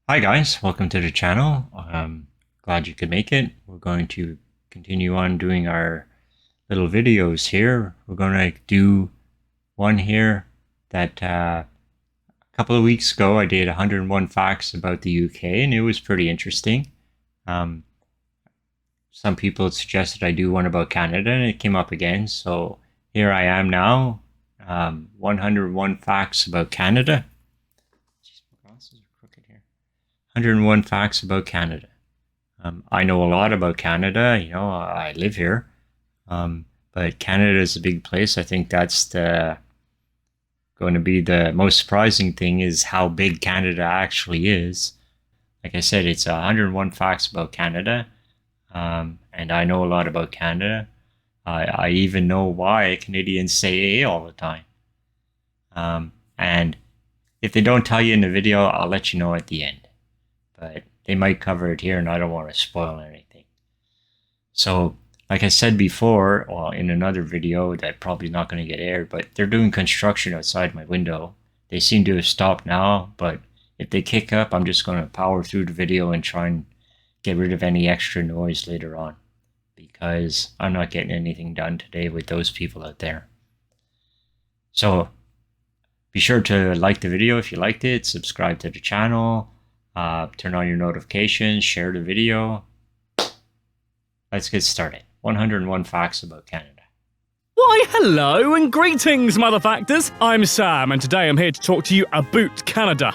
Hi guys, welcome to the channel. Glad you could make it. We're going to continue on doing our little videos here. We're going to do one here that a couple of weeks ago I did 101 facts about the UK, and it was pretty interesting. Some people suggested I do one about Canada, and it came up again. So here I am now, 101 facts about Canada. 101 facts about Canada. I know a lot about Canada. You know, I live here. But Canada is a big place. I think that's going to be the most surprising thing is how big Canada actually is. Like I said, it's 101 facts about Canada. And I know a lot about Canada. I even know why Canadians say A all the time. And if they don't tell you in the video, I'll let you know at the end. But they might cover it here, and I don't want to spoil anything. So, like I said before, well, in another video that probably not going to get aired, but they're doing construction outside my window. They seem to have stopped now, but if they kick up, I'm just going to power through the video and try and get rid of any extra noise later on, because I'm not getting anything done today with those people out there. So, be sure to like the video if you liked it, subscribe to the channel, turn on your notifications, share the video. Let's get started. 101 facts about Canada. Why, hello and greetings, motherfactors. I'm Sam, and today I'm here to talk to you about Canada.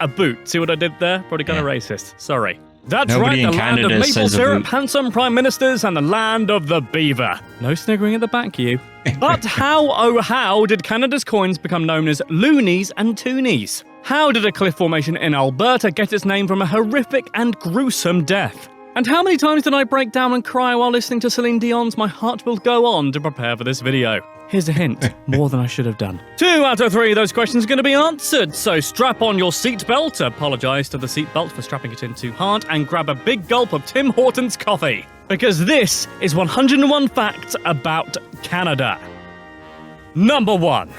A boot. See what I did there? Probably kind of racist. Sorry. That's Nobody right, in the land Canada of maple says a syrup, boot. handsome prime ministers, and the land of the beaver. No sniggering at the back, you. But how, oh how, did Canada's coins become known as loonies and toonies? How did a cliff formation in Alberta get its name from a horrific and gruesome death? And how many times did I break down and cry while listening to Celine Dion's My Heart Will Go On to prepare for this video? Here's a hint, more than I should have done. 2 out of 3 of those questions are going to be answered, so strap on your seatbelt, apologise to the seatbelt for strapping it in too hard, and grab a big gulp of Tim Hortons coffee. Because this is 101 facts about Canada. Number 1.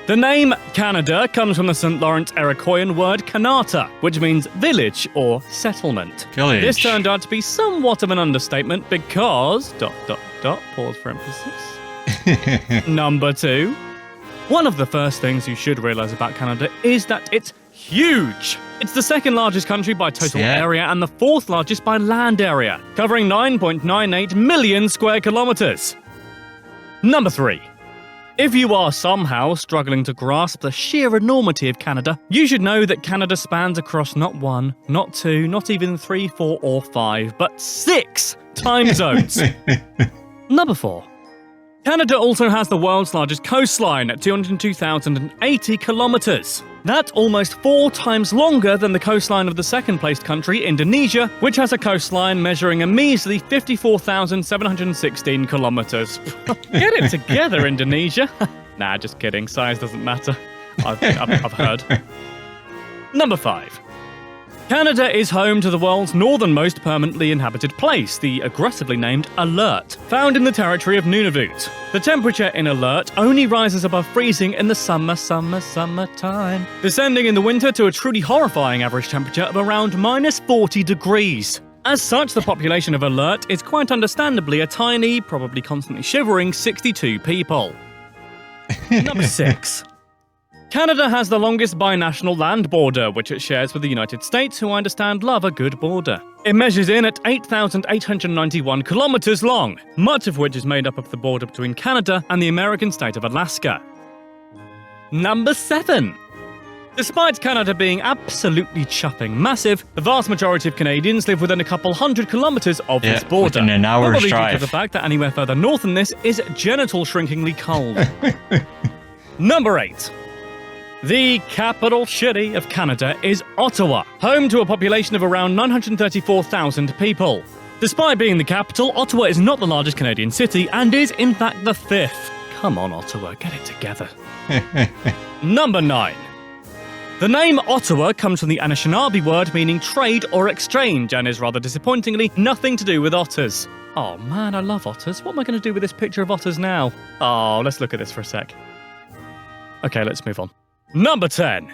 The name Canada comes from the St. Lawrence Iroquoian word Kanata, which means village or settlement. Village. This turned out to be somewhat of an understatement because... pause for emphasis. Number 2. One of the first things you should realise about Canada is that it's huge. It's the second largest country by total area and the 4th largest by land area, covering 9.98 million square kilometres. Number 3. If you are somehow struggling to grasp the sheer enormity of Canada, you should know that Canada spans across not 1, not 2, not even 3, 4, or 5, but 6 time zones. Number 4. Canada also has the world's largest coastline at 202,080 kilometres. That's almost 4 times longer than the coastline of the second-placed country, Indonesia, which has a coastline measuring a measly 54,716 kilometres. Get it together, Indonesia. Nah, just kidding. Size doesn't matter. I've heard. Number 5. Canada is home to the world's northernmost permanently inhabited place, the aggressively named Alert, found in the territory of Nunavut. The temperature in Alert only rises above freezing in the summertime, descending in the winter to a truly horrifying average temperature of around minus 40 degrees. As such, the population of Alert is quite understandably a tiny, probably constantly shivering 62 people. Number 6. Canada has the longest binational land border, which it shares with the United States, who I understand love a good border. It measures in at 8,891 kilometres long, much of which is made up of the border between Canada and the American state of Alaska. Number 7. Despite Canada being absolutely chuffing massive, the vast majority of Canadians live within a couple hundred kilometres of this border. Within an hour's probably drive. due to the fact that anywhere further north than this is genital shrinkingly cold. Number 8. The capital city of Canada is Ottawa, home to a population of around 934,000 people. Despite being the capital, Ottawa is not the largest Canadian city and is in fact the 5th. Come on, Ottawa, get it together. Number 9. The name Ottawa comes from the Anishinaabe word meaning trade or exchange and is rather disappointingly nothing to do with otters. Oh man, I love otters. What am I going to do with this picture of otters now? Oh, let's look at this for a sec. Okay, let's move on. Number 10.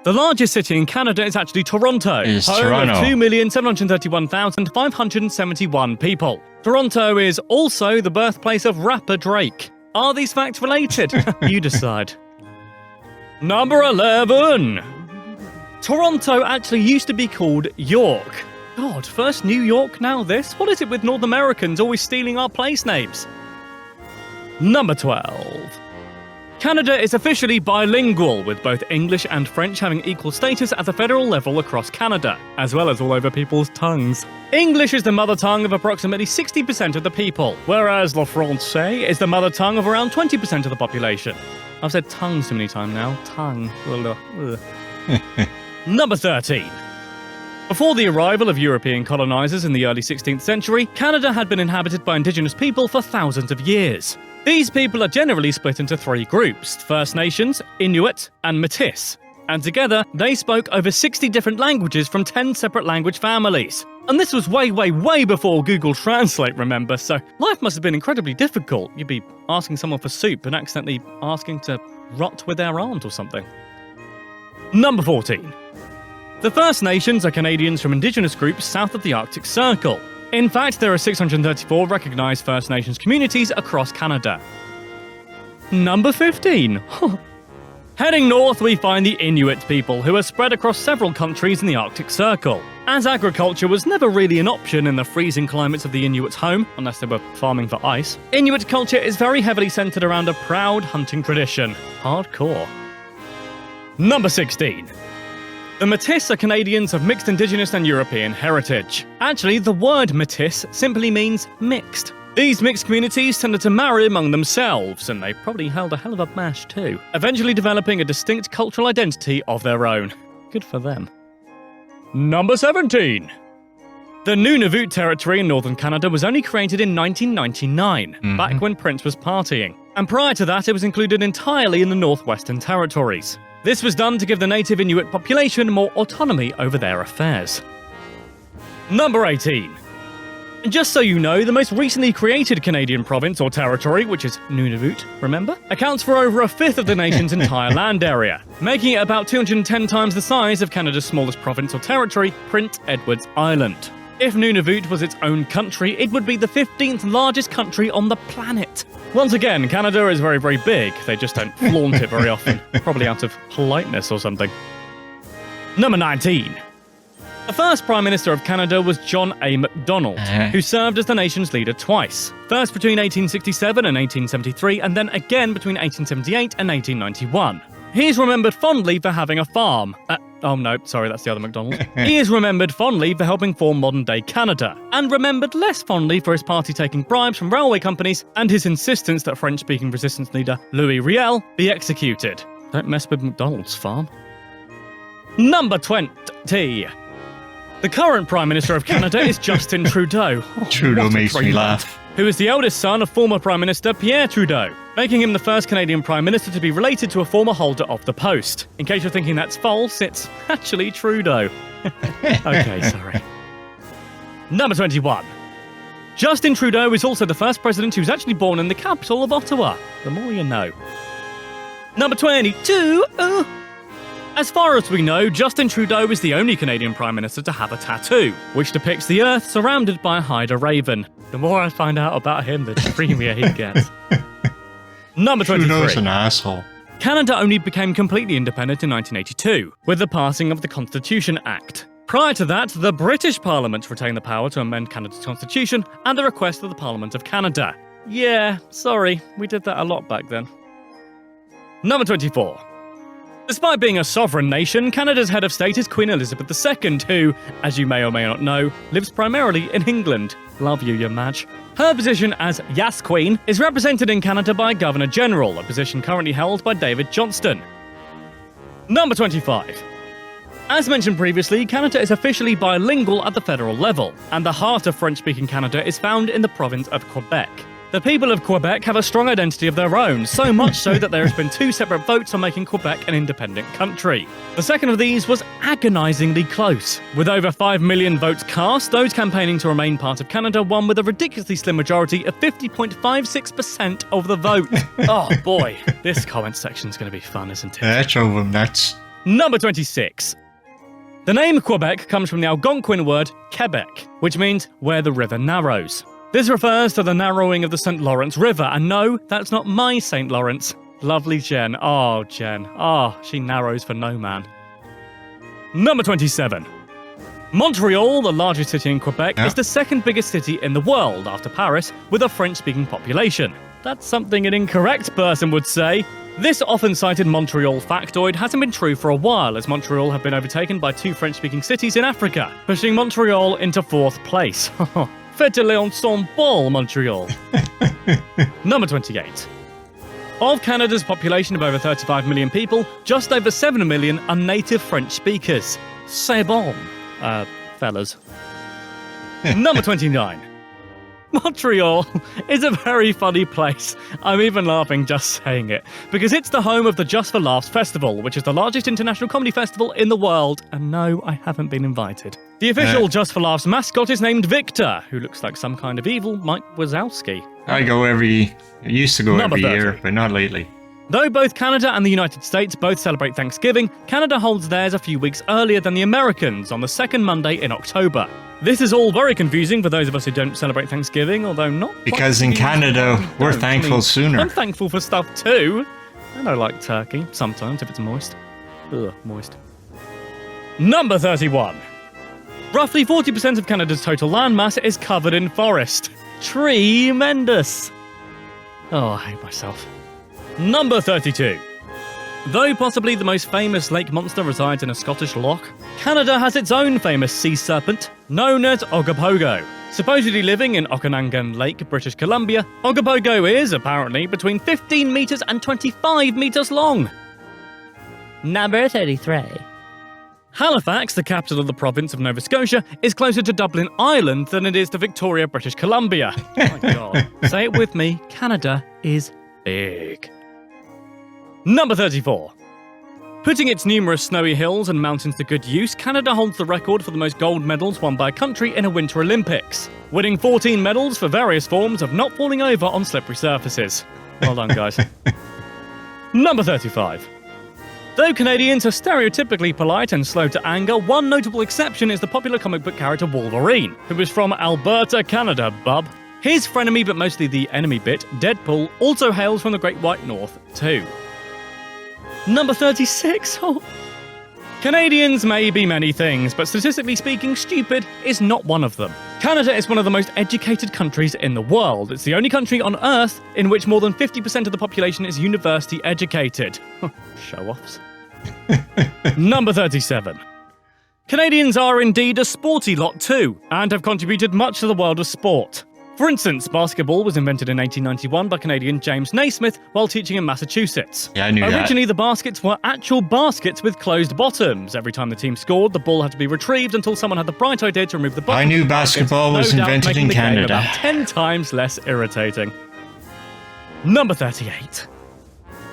The largest city in Canada is actually Toronto, Is home Toronto. of 2,731,571 people. Toronto is also the birthplace of rapper Drake. Are these facts related? You decide. Number 11. Toronto actually used to be called York. God, first New York, now this? What is it with North Americans always stealing our place names? Number 12. Canada is officially bilingual, with both English and French having equal status at the federal level across Canada, as well as all over people's tongues. English is the mother tongue of approximately 60% of the people, whereas le français is the mother tongue of around 20% of the population. I've said tongue so many times now. Tongue. Number 13. Before the arrival of European colonisers in the early 16th century, Canada had been inhabited by Indigenous people for thousands of years. These people are generally split into three groups: First Nations, Inuit, and Métis. And together, they spoke over 60 different languages from 10 separate language families. And this was way before Google Translate, remember, so life must have been incredibly difficult. You'd be asking someone for soup and accidentally asking to rot with their aunt or something. Number 14. The First Nations are Canadians from Indigenous groups south of the Arctic Circle. In fact, there are 634 recognised First Nations communities across Canada. Number 15. Heading north, we find the Inuit people, who are spread across several countries in the Arctic Circle. As agriculture was never really an option in the freezing climates of the Inuits' home, unless they were farming for ice, Inuit culture is very heavily centred around a proud hunting tradition. Hardcore. Number 16. The Métis are Canadians of mixed Indigenous and European heritage. Actually, the word Métis simply means mixed. These mixed communities tended to marry among themselves, and they probably held a hell of a mash too, eventually developing a distinct cultural identity of their own. Good for them. Number 17. The Nunavut territory in northern Canada was only created in 1999, back when Prince was partying. And prior to that, it was included entirely in the Northwestern Territories. This was done to give the native Inuit population more autonomy over their affairs. Number 18. Just so you know, the most recently created Canadian province or territory, which is Nunavut, remember, accounts for over a fifth of the nation's entire land area, making it about 210 times the size of Canada's smallest province or territory, Prince Edward's Island. If Nunavut was its own country, it would be the 15th largest country on the planet. Once again, Canada is very big. They just don't flaunt it very often. Probably out of politeness or something. Number 19. The first Prime Minister of Canada was John A. Macdonald, who served as the nation's leader twice. First between 1867 and 1873, and then again between 1878 and 1891. He is remembered fondly for having a farm. Oh no, sorry, that's the other MacDonald. He is remembered fondly for helping form modern-day Canada, and remembered less fondly for his party taking bribes from railway companies and his insistence that French-speaking resistance leader Louis Riel be executed. Don't mess with McDonald's farm. Number 20. The current Prime Minister of Canada is Justin Trudeau. Trudeau makes me laugh. Who is the eldest son of former Prime Minister Pierre Trudeau, making him the first Canadian Prime Minister to be related to a former holder of the post. In case you're thinking that's false, it's actually Trudeau. Okay, sorry. Number 21. Justin Trudeau is also the first president who's actually born in the capital of Ottawa. The more you know. Number 22. As far as we know, Justin Trudeau is the only Canadian Prime Minister to have a tattoo, which depicts the Earth surrounded by a Hyder Raven. The more I find out about him, the dreamier he gets. Number 23. Trudeau's an asshole. Canada only became completely independent in 1982, with the passing of the Constitution Act. Prior to that, the British Parliament retained the power to amend Canada's constitution at the request of the Parliament of Canada. Yeah, sorry, we did that a lot back then. Number 24. Despite being a sovereign nation, Canada's head of state is Queen Elizabeth II, who, as you may or may not know, lives primarily in England. Love you, your Madge. Her position as Yas Queen is represented in Canada by Governor General, a position currently held by David Johnston. Number 25. As mentioned previously, Canada is officially bilingual at the federal level, and the heart of French-speaking Canada is found in the province of Quebec. The people of Quebec have a strong identity of their own, so much so that there has been 2 separate votes on making Quebec an independent country. The second of these was agonisingly close. With over 5 million votes cast, those campaigning to remain part of Canada won with a ridiculously slim majority of 50.56% of the vote. Oh boy, this comment section is going to be fun, isn't it? That drove him nuts. Number 26. The name Quebec comes from the Algonquin word Quebec, which means where the river narrows. This refers to the narrowing of the St. Lawrence River, and no, that's not my St. Lawrence. Lovely Jen. Oh, Jen. Oh, she narrows for no man. Number 27. Montreal, the largest city in Quebec, is the second biggest city in the world after Paris, with a French-speaking population. That's something an incorrect person would say. This often cited Montreal factoid hasn't been true for a while, as Montreal have been overtaken by two French-speaking cities in Africa, pushing Montreal into 4th place. Faites-le ensemble, Montreal. Number 28. Of Canada's population of over 35 million people, just over 7 million are native French speakers. C'est bon, fellas. Number 29. Montreal is a very funny place. I'm even laughing just saying it, because it's the home of the Just for Laughs Festival, which is the largest international comedy festival in the world, and no, I haven't been invited. The official Just for Laughs mascot is named Victor, who looks like some kind of evil Mike Wazowski. I used to go every year, but not lately. Though both Canada and the United States both celebrate Thanksgiving, Canada holds theirs a few weeks earlier than the Americans, on the second Monday in October. This is all very confusing for those of us who don't celebrate Thanksgiving, although not because in Canada, we're thankful sooner. I'm thankful for stuff too. And I like turkey, sometimes if it's moist. Ugh, moist. Number 31. Roughly 40% of Canada's total landmass is covered in forest. Tremendous. Oh, I hate myself. Number 32. Though possibly the most famous lake monster resides in a Scottish loch, Canada has its own famous sea serpent, known as Ogopogo. Supposedly living in Okanagan Lake, British Columbia, Ogopogo is, apparently, between 15 metres and 25 metres long. Number 33. Halifax, the capital of the province of Nova Scotia, is closer to Dublin, Ireland than it is to Victoria, British Columbia. Oh my god. Say it with me, Canada is big. Number 34. Putting its numerous snowy hills and mountains to good use, Canada holds the record for the most gold medals won by a country in a Winter Olympics, winning 14 medals for various forms of not falling over on slippery surfaces. Well done, guys. Number 35. Though Canadians are stereotypically polite and slow to anger, one notable exception is the popular comic book character Wolverine, who is from Alberta, Canada, bub. His frenemy, but mostly the enemy bit, Deadpool, also hails from the Great White North, too. Number 36. Oh. Canadians may be many things, but statistically speaking, stupid is not one of them. Canada is one of the most educated countries in the world. It's the only country on Earth in which more than 50% of the population is university educated. Show-offs. Number 37. Canadians are indeed a sporty lot too, and have contributed much to the world of sport. For instance, basketball was invented in 1891 by Canadian James Naismith while teaching in Massachusetts. Yeah, I knew that. Originally, the baskets were actual baskets with closed bottoms. Every time the team scored, the ball had to be retrieved until someone had the bright idea to remove the bottom. I knew basketball was invented in Canada. About 10 times less irritating. Number 38.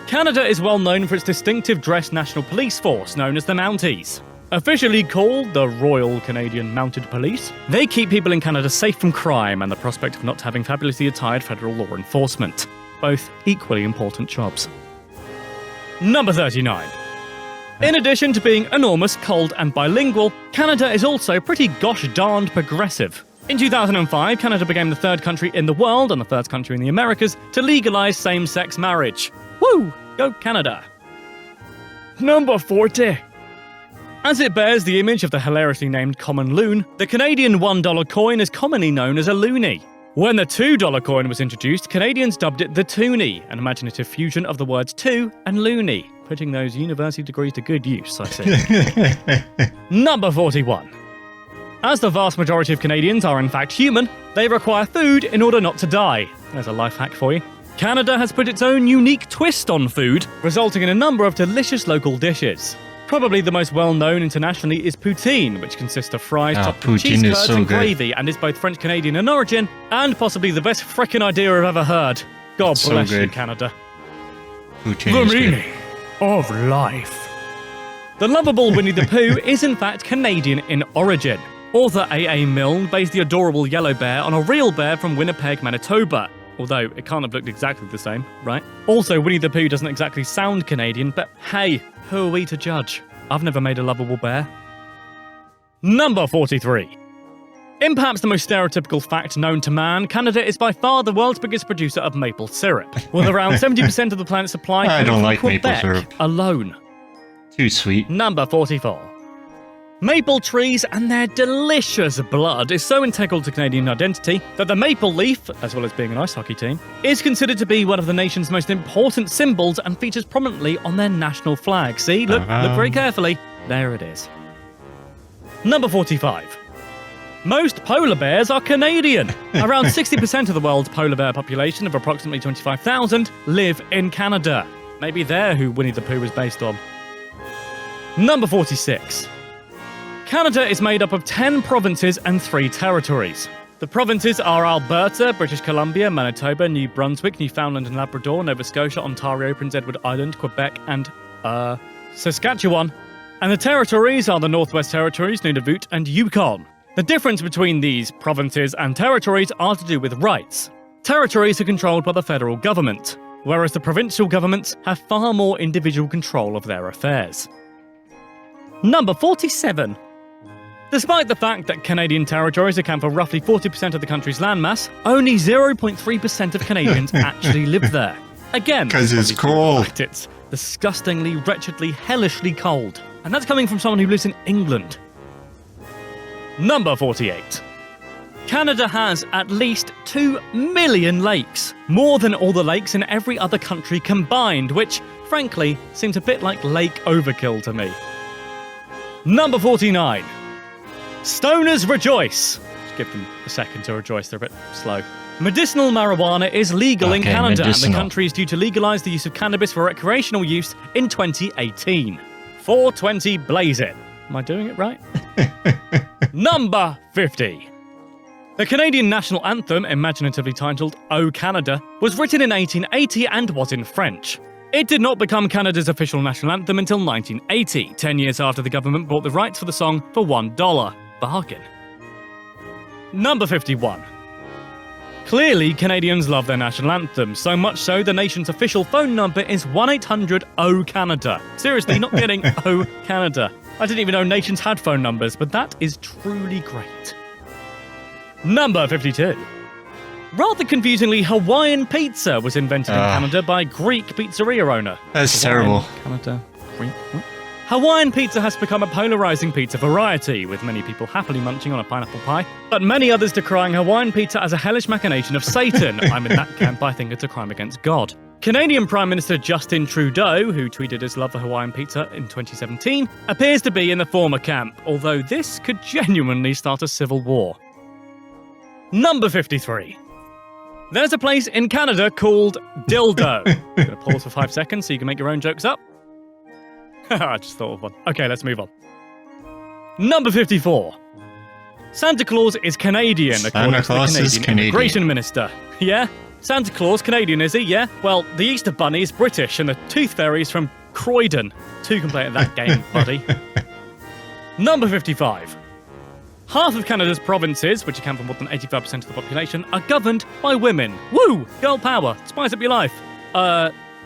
Canada is well known for its distinctive dress national police force known as the Mounties. Officially called the Royal Canadian Mounted Police, they keep people in Canada safe from crime and the prospect of not having fabulously attired federal law enforcement. Both equally important jobs. Number 39. In addition to being enormous, cold, and bilingual, Canada is also pretty gosh darned progressive. In 2005, Canada became the third country in the world and the first country in the Americas to legalize same-sex marriage. Woo! Go Canada! Number 40. As it bears the image of the hilariously named common loon, the Canadian $1 coin is commonly known as a loonie. When the $2 coin was introduced, Canadians dubbed it the toonie, an imaginative fusion of the words two and loony, putting those university degrees to good use, I see. Number 41. As the vast majority of Canadians are in fact human, they require food in order not to die. There's a life hack for you. Canada has put its own unique twist on food, resulting in a number of delicious local dishes. Probably the most well-known internationally is poutine, which consists of fries topped with cheese curds and gravy, and is both French-Canadian in origin, and possibly the best frickin' idea I've ever heard. God bless you, Canada. Poutine is good. Of life. The lovable Winnie the Pooh is in fact Canadian in origin. Author A.A. Milne based the adorable yellow bear on a real bear from Winnipeg, Manitoba. Although it can't have looked exactly the same, right? Also, Winnie the Pooh doesn't exactly sound Canadian, but hey, who are we to judge? I've never made a lovable bear. Number 43. In perhaps the most stereotypical fact known to man, Canada is by far the world's biggest producer of maple syrup, with around 70% of the planet's supply I coming don't from like maple Quebec syrup. alone. Too sweet. Number 44. Maple trees and their delicious blood is so integral to Canadian identity that the maple leaf, as well as being an ice hockey team, is considered to be one of the nation's most important symbols and features prominently on their national flag. See, look very carefully. There it is. Number 45. Most polar bears are Canadian. Around 60% of the world's polar bear population of approximately 25,000 live in Canada. Maybe they're who Winnie the Pooh was based on. Number 46. Canada is made up of 10 provinces and 3 territories. The provinces are Alberta, British Columbia, Manitoba, New Brunswick, Newfoundland and Labrador, Nova Scotia, Ontario, Prince Edward Island, Quebec, and, Saskatchewan. And the territories are the Northwest Territories, Nunavut, and Yukon. The difference between these provinces and territories are to do with rights. Territories are controlled by the federal government, whereas the provincial governments have far more individual control of their affairs. Number 47. Despite the fact that Canadian territories account for roughly 40% of the country's landmass, only 0.3% of Canadians actually live there. Again, 'Cause it's cold. It's disgustingly, wretchedly, hellishly cold. And that's coming from someone who lives in England. Number 48. Canada has at least 2 million lakes, more than all the lakes in every other country combined, which, frankly, seems a bit like lake overkill to me. Number 49. Stoners rejoice. Just give them a second to rejoice, they're a bit slow. Medicinal marijuana is legal in Canada, and the country is due to legalise the use of cannabis for recreational use in 2018. 420 blaze it. Am I doing it right? Number 50. The Canadian national anthem, imaginatively titled O Canada, was written in 1880 and was in French. It did not become Canada's official national anthem until 1980, 10 years after the government bought the rights for the song for $1. Bargain. Number 51. Clearly, Canadians love their national anthem, so much so the nation's official phone number is 1-800-O-Canada. Seriously, not kidding, O Canada. I didn't even know nations had phone numbers, but that is truly great. Number 52. Rather confusingly, Hawaiian pizza was invented in Canada by Greek pizzeria owner. That's Hawaiian, terrible. Canada, Greek. What? Hawaiian pizza has become a polarizing pizza variety, with many people happily munching on a pineapple pie, but many others decrying Hawaiian pizza as a hellish machination of Satan. I'm in that camp. I think it's a crime against God. Canadian Prime Minister Justin Trudeau, who tweeted his love for Hawaiian pizza in 2017, appears to be in the former camp, although this could genuinely start a civil war. Number 53. There's a place in Canada called Dildo. I'm going to pause for 5 seconds so you can make your own jokes up. I just thought of one. Okay, let's move on. Number 54. Santa Claus is Canadian, according to the Canadian Immigration Minister. Yeah? Santa Claus, Canadian, is he? Yeah? Well, the Easter Bunny is British, and the Tooth Fairy is from Croydon. 2 can play at that game, buddy. Number 55. Half of Canada's provinces, which account for more than 85% of the population, are governed by women. Woo! Girl power. Spice up your life.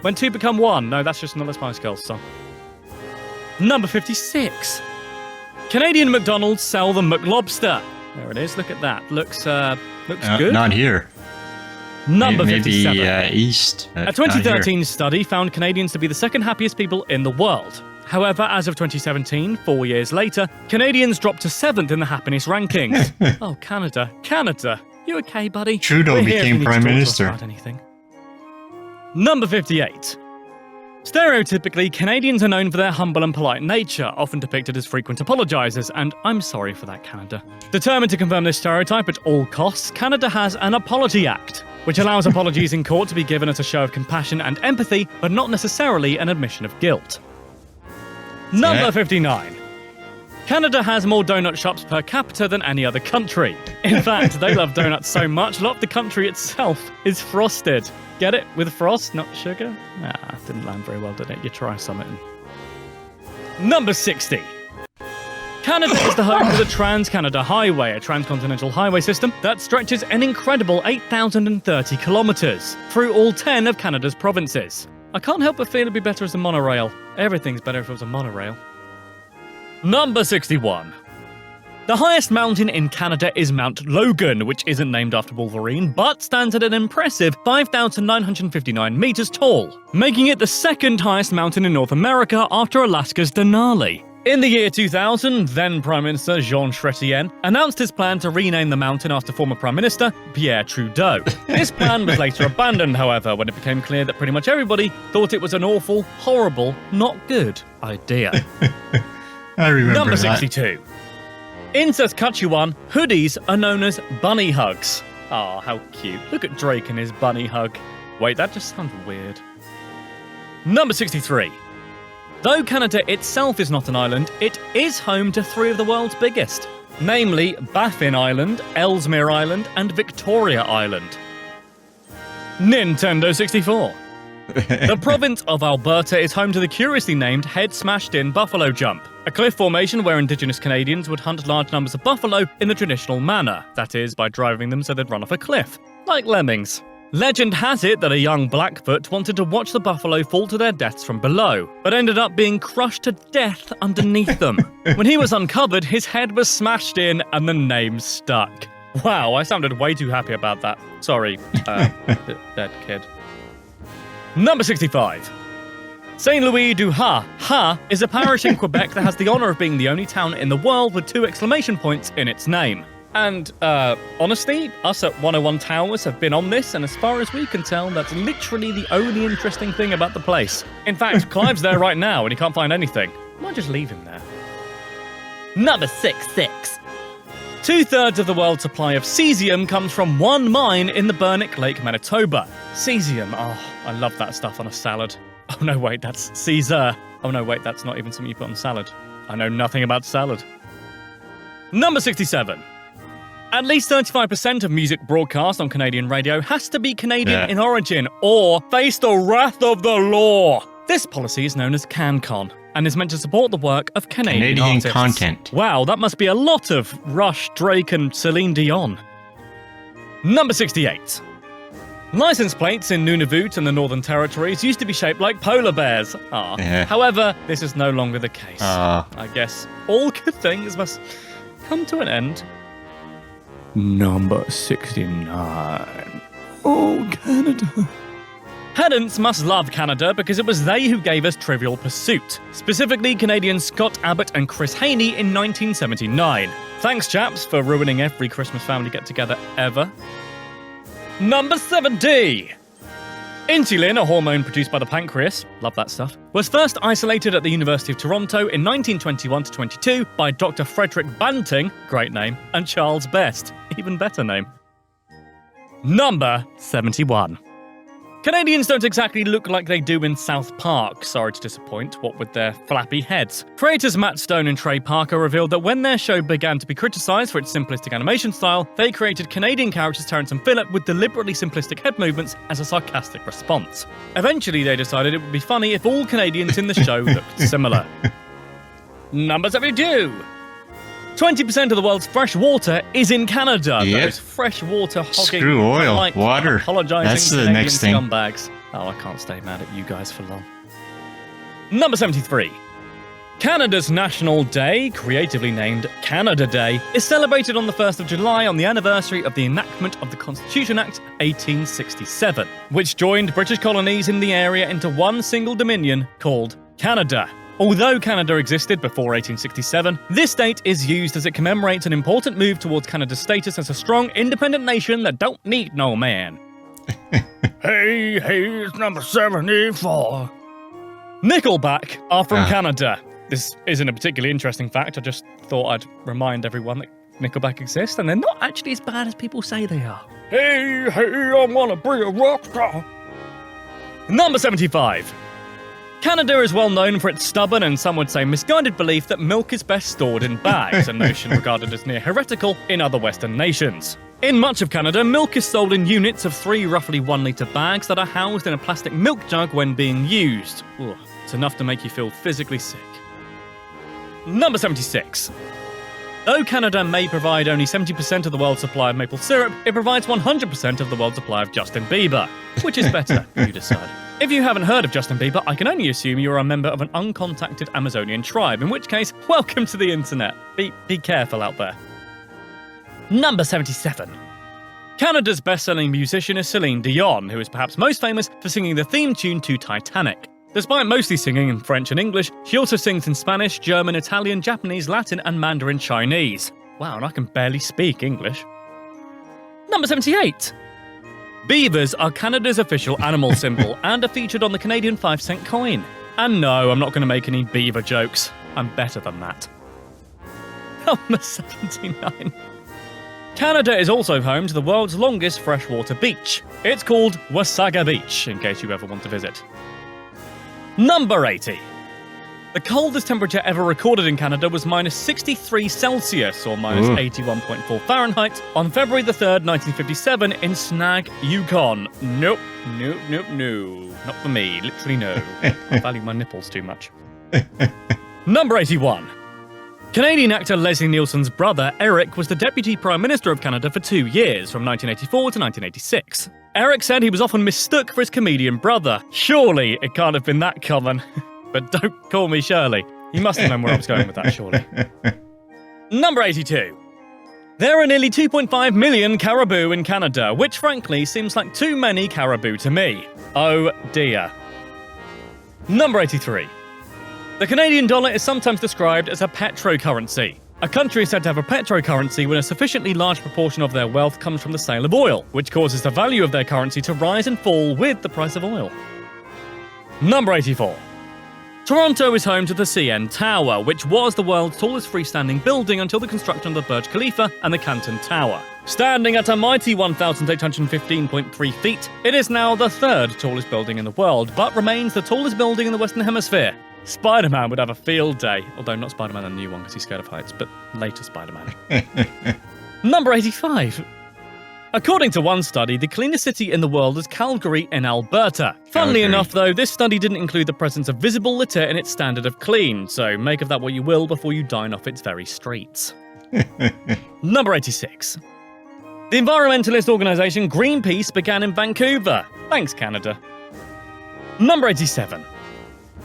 When 2 become 1. No, that's just another Spice Girls song. Number 56. Canadian McDonald's sell the McLobster. There it is. Look at that. Looks good. Not here. Number maybe 57. East. A 2013 study found Canadians to be the second happiest people in the world. However, as of 2017, 4 years later, Canadians dropped to 7th in the happiness rankings. Oh, Canada. Canada. You okay, buddy? Trudeau We're here if you became need to Prime talk to us Minister. about anything. Number 58. Stereotypically, Canadians are known for their humble and polite nature, often depicted as frequent apologisers, and I'm sorry for that, Canada. Determined to confirm this stereotype at all costs, Canada has an Apology Act, which allows apologies in court to be given as a show of compassion and empathy, but not necessarily an admission of guilt. Number 59. Canada has more donut shops per capita than any other country. In fact, they love donuts so much, a lot of the country itself is frosted. Get it? With frost, not sugar? Ah, didn't land very well, did it? You try something. Number 60. Canada is the home of the Trans-Canada Highway, a transcontinental highway system that stretches an incredible 8,030 kilometres through all 10 of Canada's provinces. I can't help but feel it'd be better as a monorail. Everything's better if it was a monorail. Number 61. The highest mountain in Canada is Mount Logan, which isn't named after Wolverine, but stands at an impressive 5,959 meters tall, making it the second highest mountain in North America after Alaska's Denali. In the year 2000, then Prime Minister Jean Chrétien announced his plan to rename the mountain after former Prime Minister Pierre Trudeau. This plan was later abandoned, however, when it became clear that pretty much everybody thought it was an awful, horrible, not good idea. I remember Number that. 62. In Saskatchewan, hoodies are known as bunny hugs. Ah, how cute. Look at Drake and his bunny hug. Wait, that just sounds weird. Number 63. Though Canada itself is not an island, it is home to 3 of the world's biggest, namely Baffin Island, Ellesmere Island, and Victoria Island. Nintendo 64. The province of Alberta is home to the curiously named Head Smashed In Buffalo Jump, a cliff formation where Indigenous Canadians would hunt large numbers of buffalo in the traditional manner, that is, by driving them so they'd run off a cliff, like lemmings. Legend has it that a young Blackfoot wanted to watch the buffalo fall to their deaths from below, but ended up being crushed to death underneath them. When he was uncovered, his head was smashed in and the name stuck. Wow, I sounded way too happy about that. Sorry, dead kid. Number 65. Saint Louis du Ha is a parish in Quebec that has the honour of being the only town in the world with 2 exclamation points in its name. And, honestly, us at 101 Towers have been on this, and as far as we can tell, that's literally the only interesting thing about the place. In fact, Clive's there right now and he can't find anything. Might just leave him there. Number 66. 2/3 of the world's supply of cesium comes from one mine in the Burnick Lake, Manitoba. Cesium, oh, I love that stuff on a salad. Oh no, wait, that's Caesar. Oh no, wait, that's not even something you put on salad. I know nothing about salad. Number 67. At least 35% of music broadcast on Canadian radio has to be Canadian in origin, or face the wrath of the law. This policy is known as CanCon, and is meant to support the work of Canadian artists. Content. Wow, that must be a lot of Rush, Drake, and Celine Dion. Number 68. License plates in Nunavut and the Northern Territories used to be shaped like polar bears. However, this is no longer the case. I guess all good things must come to an end. Number 69. Oh, Canada. Pedants must love Canada because it was they who gave us Trivial Pursuit, specifically Canadians Scott Abbott and Chris Haney in 1979. Thanks, chaps, for ruining every Christmas family get-together ever. Number 70! Insulin, a hormone produced by the pancreas, love that stuff, was first isolated at the University of Toronto in 1921-22 by Dr. Frederick Banting, great name, and Charles Best, even better name. Number 71. Canadians don't exactly look like they do in South Park, sorry to disappoint, what with their flappy heads. Creators Matt Stone and Trey Parker revealed that when their show began to be criticised for its simplistic animation style, they created Canadian characters Terrence and Phillip with deliberately simplistic head movements as a sarcastic response. Eventually, they decided it would be funny if all Canadians in the show looked similar. Number 72! 20% of the world's fresh water is in Canada. Yep. Those fresh water hogging, Screw oil, water. apologising That's the Canadian next thing. scumbags. Oh, I can't stay mad at you guys for long. Number 73. Canada's National Day, creatively named Canada Day, is celebrated on the 1st of July on the anniversary of the enactment of the Constitution Act 1867, which joined British colonies in the area into one single dominion called Canada. Although Canada existed before 1867, this date is used as it commemorates an important move towards Canada's status as a strong, independent nation that don't need no man. Hey, it's number 74. Nickelback are from Canada. This isn't a particularly interesting fact, I just thought I'd remind everyone that Nickelback exists, and they're not actually as bad as people say they are. Hey, I wanna be a rock star. Number 75. Canada is well known for its stubborn and some would say misguided belief that milk is best stored in bags, a notion regarded as near heretical in other Western nations. In much of Canada, milk is sold in units of 3 roughly 1-litre bags that are housed in a plastic milk jug when being used. Ugh, it's enough to make you feel physically sick. Number 76. Though Canada may provide only 70% of the world's supply of maple syrup, it provides 100% of the world's supply of Justin Bieber. Which is better, you decide. If you haven't heard of Justin Bieber, I can only assume you're a member of an uncontacted Amazonian tribe, in which case, welcome to the internet. Be careful out there. Number 77. Canada's best-selling musician is Celine Dion, who is perhaps most famous for singing the theme tune to Titanic. Despite mostly singing in French and English, she also sings in Spanish, German, Italian, Japanese, Latin, and Mandarin Chinese. Wow, and I can barely speak English. Number 78. Beavers are Canada's official animal symbol and are featured on the Canadian 5-cent coin. And no, I'm not going to make any beaver jokes. I'm better than that. Number 79. Canada is also home to the world's longest freshwater beach. It's called Wasaga Beach, in case you ever want to visit. Number 80. The coldest temperature ever recorded in Canada was minus 63 Celsius, or minus 81.4 Fahrenheit, on February the 3rd, 1957, in Snag, Yukon. Nope. Not for me, literally no. I value my nipples too much. Number 81. Canadian actor Leslie Nielsen's brother, Eric, was the Deputy Prime Minister of Canada for 2 years, from 1984 to 1986. Eric said he was often mistook for his comedian brother. Surely it can't have been that common. But don't call me Shirley. You must have known where I was going with that, surely. Number 82. There are nearly 2.5 million caribou in Canada, which frankly seems like too many caribou to me. Oh dear. Number 83. The Canadian dollar is sometimes described as a petrocurrency. A country is said to have a petrocurrency when a sufficiently large proportion of their wealth comes from the sale of oil, which causes the value of their currency to rise and fall with the price of oil. Number 84. Toronto is home to the CN Tower, which was the world's tallest freestanding building until the construction of the Burj Khalifa and the Canton Tower. Standing at a mighty 1,815.3 feet, it is now the third tallest building in the world, but remains the tallest building in the Western Hemisphere. Spider-Man would have a field day, although not Spider-Man the new one because he's scared of heights, but later Spider-Man. Number 85. According to one study, the cleanest city in the world is Calgary in Alberta. Funnily enough, though, this study didn't include the presence of visible litter in its standard of clean, so make of that what you will before you dine off its very streets. Number 86. The environmentalist organisation Greenpeace began in Vancouver. Thanks, Canada. Number 87.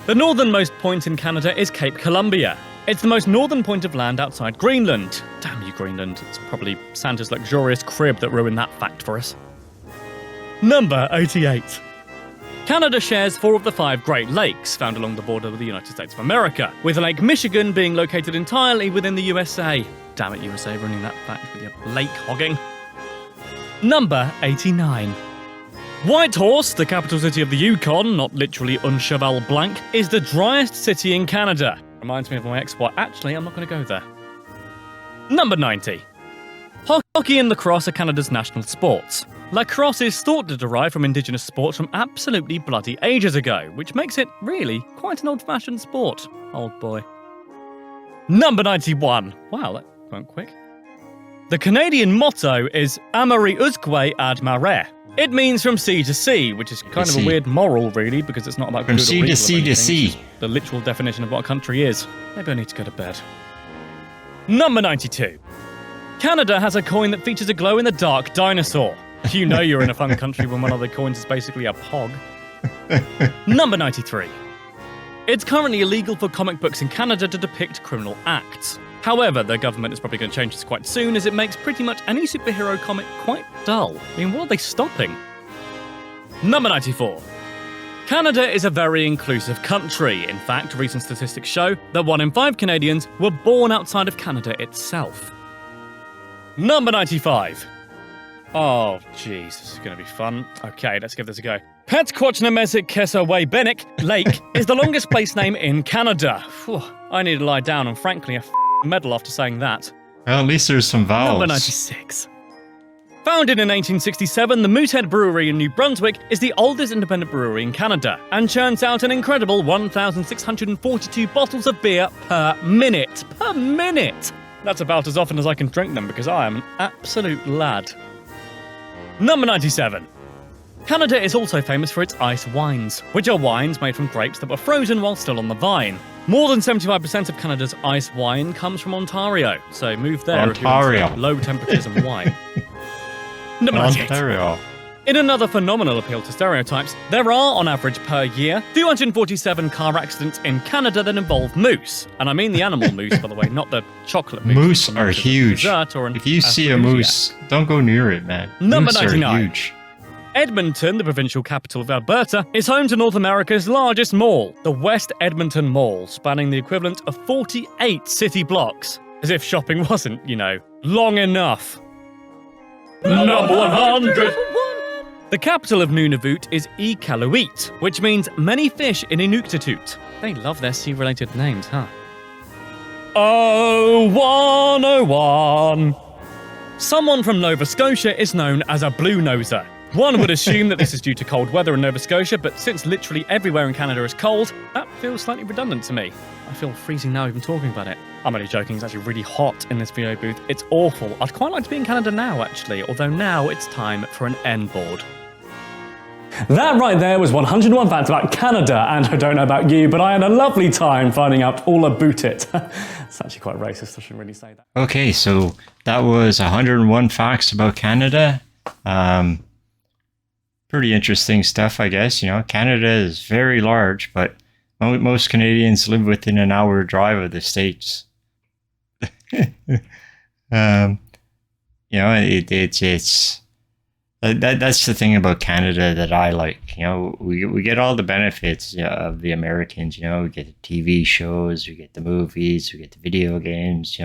The northernmost point in Canada is Cape Columbia. It's the most northern point of land outside Greenland. Damn you, Greenland. It's probably Santa's luxurious crib that ruined that fact for us. Number 88. Canada shares 4 of the 5 Great Lakes found along the border with the United States of America, with Lake Michigan being located entirely within the USA. Damn it, USA, ruining that fact with your lake hogging. Number 89. Whitehorse, the capital city of the Yukon, not literally Uncheval Blanc, is the driest city in Canada. Reminds me of my ex-wife. Actually, I'm not going to go there. Number 90. Hockey and lacrosse are Canada's national sports. Lacrosse is thought to derive from Indigenous sports from absolutely bloody ages ago, which makes it, really, quite an old-fashioned sport. Old boy. Number 91. Wow, that went quick. The Canadian motto is Amari Uzque ad mare. It means from sea to sea, which is kind of a weird moral, really, because it's not about from sea to sea to sea. The literal definition of what a country is. Maybe I need to go to bed. Number 92. Canada has a coin that features a glow-in-the-dark dinosaur. You know you're in a fun country when one of the coins is basically a pog. Number 93. It's currently illegal for comic books in Canada to depict criminal acts. However, the government is probably going to change this quite soon, as it makes pretty much any superhero comic quite dull. I mean, what are they stopping? Number 94. Canada is a very inclusive country. In fact, recent statistics show that 1 in 5 Canadians were born outside of Canada itself. Number 95. Oh, jeez, this is going to be fun. Okay, let's give this a go. Petquotnamesik Kesaway-Bennik Lake is the longest place name in Canada. Whew, I need to lie down, and frankly, a medal after saying that. Well, at least there's some vowels. Number 96. Founded in 1867, the Moosehead Brewery in New Brunswick is the oldest independent brewery in Canada and churns out an incredible 1,642 bottles of beer per minute. Per minute! That's about as often as I can drink them because I am an absolute lad. Number 97. Canada is also famous for its ice wines, which are wines made from grapes that were frozen while still on the vine. More than 75% of Canada's ice wine comes from Ontario, so move there if you want low temperatures and wine. Number 98. Ontario. In another phenomenal appeal to stereotypes, there are, on average per year, 247 car accidents in Canada that involve moose. And I mean the animal moose, by the way, not the chocolate moose. Moose are huge. Or if you see a moose, don't go near it, man. Number Moose 99. are huge. Edmonton, the provincial capital of Alberta, is home to North America's largest mall, the West Edmonton Mall, spanning the equivalent of 48 city blocks. As if shopping wasn't, long enough. Number 100! The capital of Nunavut is Iqaluit, which means many fish in Inuktitut. They love their sea-related names, huh? Oh, 101! Someone from Nova Scotia is known as a blue noser. One would assume that this is due to cold weather in Nova Scotia, but since literally everywhere in Canada is cold, that feels slightly redundant to me. I feel freezing now even talking about it. I'm only joking, it's actually really hot in this VO booth. It's awful. I'd quite like to be in Canada now, actually, although now it's time for an N board. That right there was 101 facts about Canada, and I don't know about you, but I had a lovely time finding out all about it. It's actually quite racist, I shouldn't really say that. Okay, so that was 101 facts about Canada. Pretty interesting stuff, I guess. Canada is very large, but most Canadians live within an hour drive of the States. That's the thing about Canada that I like. We get all the benefits of the Americans. We get the TV shows, we get the movies, we get the video games.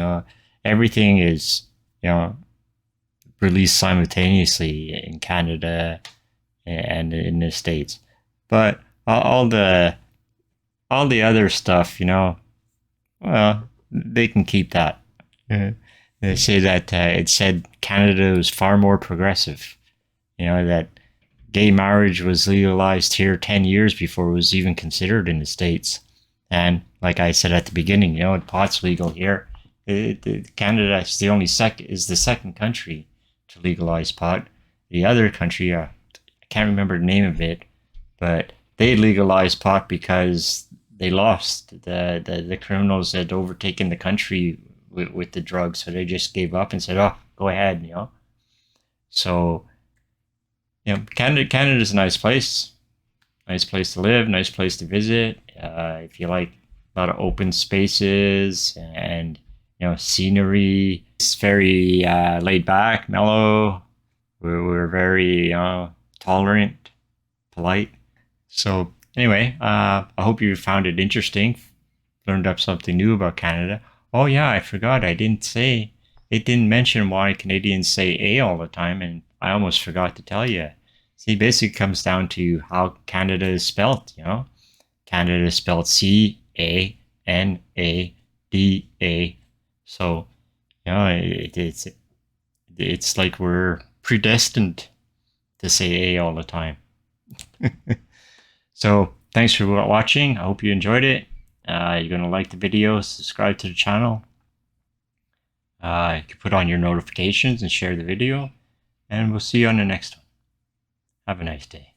Everything is released simultaneously in Canada and in the States. But all the other stuff, well, they can keep that. They say that it said Canada was far more progressive. That gay marriage was legalized here 10 years before it was even considered in the States. And like I said at the beginning, pot's legal here. Canada is the second country to legalize pot. The other country, I can't remember the name of it, but they legalized pot because they lost. The criminals had overtaken the country with the drugs, so they just gave up and said, "Oh, go ahead," So, Canada's a nice place to live, nice place to visit. If you like a lot of open spaces and scenery, it's very laid back, mellow. We're very tolerant, polite. So anyway, I hope you found it interesting. Learned up something new about Canada. Oh yeah, I forgot. It didn't mention why Canadians say A all the time, and I almost forgot to tell you. See, basically it comes down to how Canada is spelt, Canada is spelled Canada. So, it's like we're predestined to say A all the time. So, thanks for watching. I hope you enjoyed it. You're going to like the video, subscribe to the channel. You can put on your notifications and share the video. And we'll see you on the next one. Have a nice day.